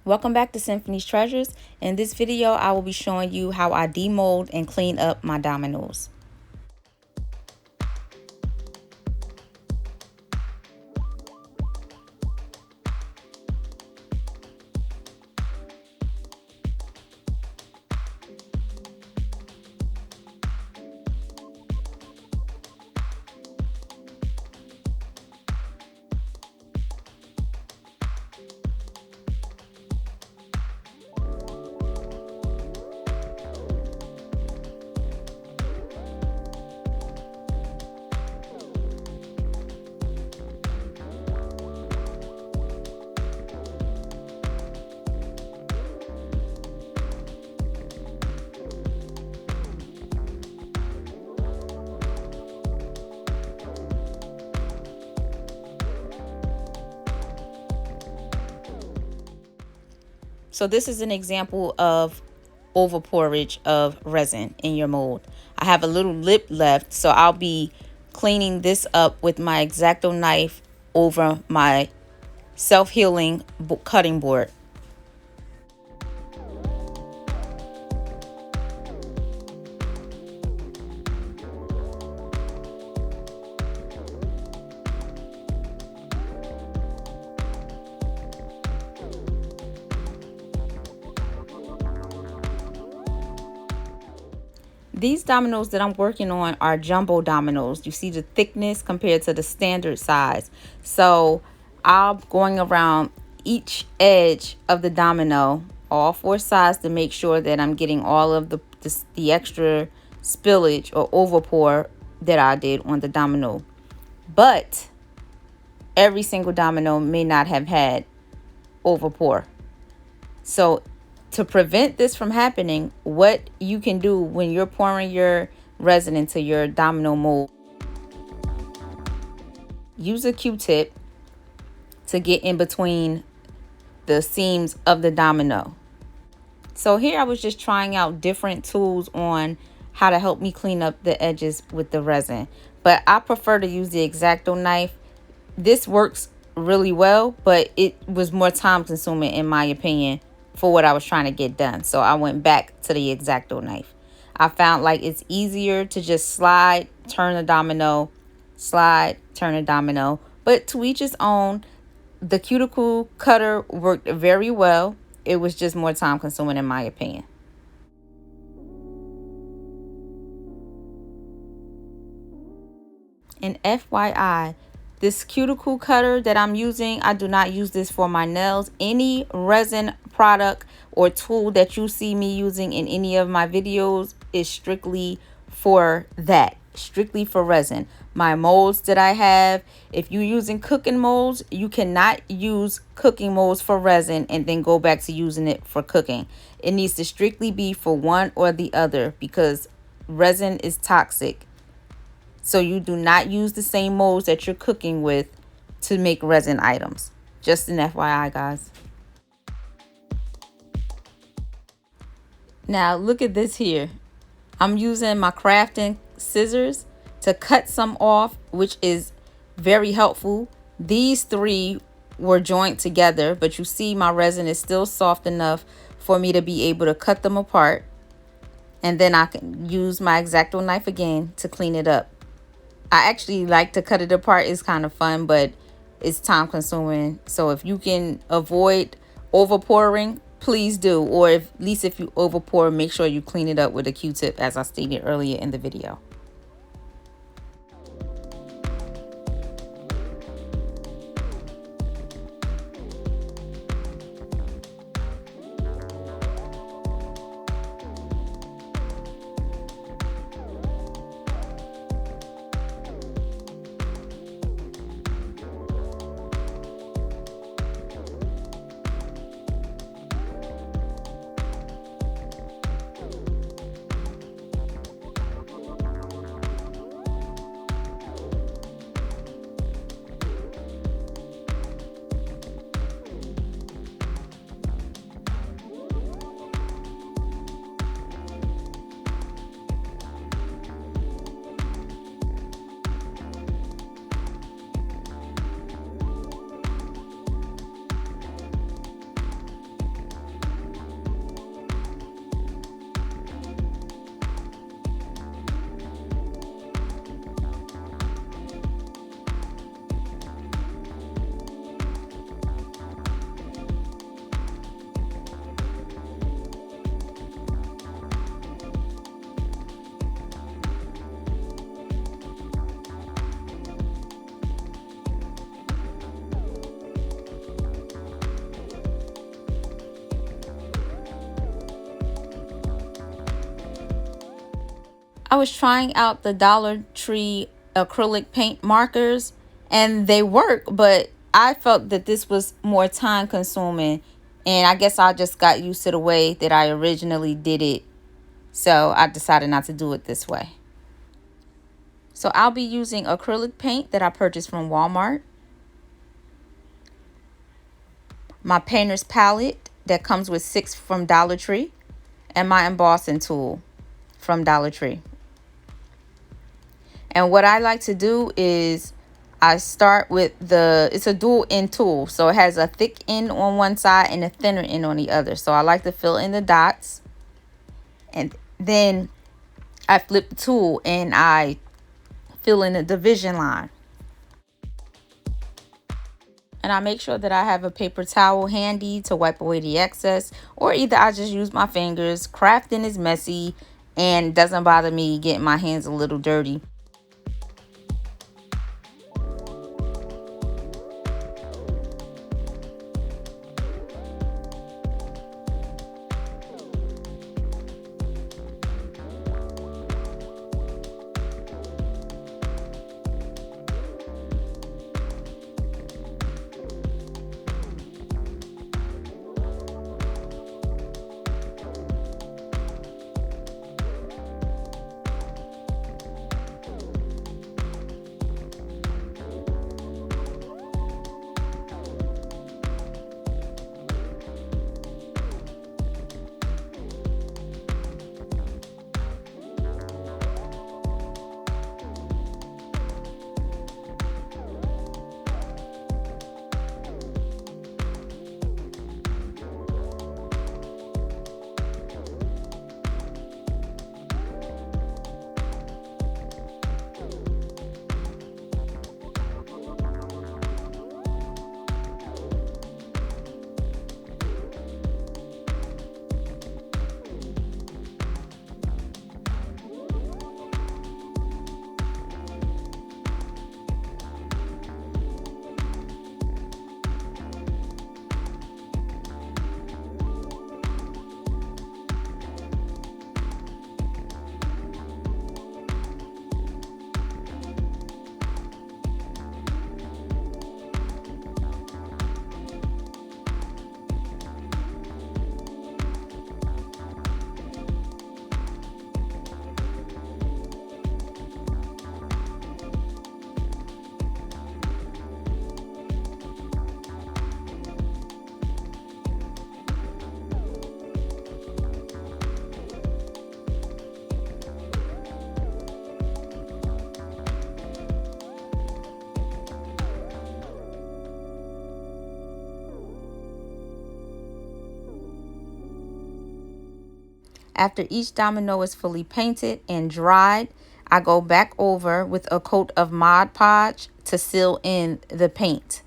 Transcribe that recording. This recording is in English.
Welcome back to Symphony's Treasures. In this video, I will be showing you how I demold and clean up my dominoes. So this is an example of over pourage of resin in your mold. I have a little lip left, so I'll be cleaning this up with my X-Acto knife over my self-healing cutting board. These dominoes that I'm working on are jumbo dominoes. You see the thickness compared to the standard size. So I'm going around each edge of the domino, all four sides, to make sure that I'm getting all of the extra spillage or overpour that I did on the domino. But every single domino may not have had overpour. So to prevent this from happening, what you can do when you're pouring your resin into your domino mold, use a Q-tip to get in between the seams of the domino. So here I was just trying out different tools on how to help me clean up the edges with the resin, but I prefer to use the X-Acto knife. This works really well, but it was more time consuming in my opinion for what I was trying to get done. So I went back to the X-Acto knife. I found like it's easier to just slide, turn a domino, slide, turn a domino, but to each his own. The cuticle cutter worked very well. It was just more time consuming in my opinion. And FYI, this cuticle cutter that I'm using, I do not use this for my nails. Any resin product or tool that you see me using in any of my videos is strictly for that, strictly for resin. My molds that I have, if you're using cooking molds, you cannot use cooking molds for resin and then go back to using it for cooking. It needs to strictly be for one or the other because resin is toxic. So you do not use the same molds that you're cooking with to make resin items. Just an FYI, guys. Now look at this here. I'm using my crafting scissors to cut some off, which is very helpful. These three were joined together, but you see my resin is still soft enough for me to be able to cut them apart. And then I can use my X-Acto knife again to clean it up. I actually like to cut it apart. It's kind of fun, but it's time consuming. So if you can avoid overpouring, please do. Or at least if you overpour, make sure you clean it up with a Q-tip, as I stated earlier in the video. I was trying out the Dollar Tree acrylic paint markers and they work, but I felt that this was more time consuming, and I guess I just got used to the way that I originally did it, so I decided not to do it this way. So I'll be using acrylic paint that I purchased from Walmart, my painter's palette that comes with 6 from Dollar Tree, and my embossing tool from Dollar Tree. And what I like to do is I start with it's a dual end tool. So it has a thick end on one side and a thinner end on the other. So I like to fill in the dots. And then I flip the tool and I fill in the division line. And I make sure that I have a paper towel handy to wipe away the excess. Or either I just use my fingers. Crafting is messy and doesn't bother me getting my hands a little dirty. After each domino is fully painted and dried, I go back over with a coat of Mod Podge to seal in the paint.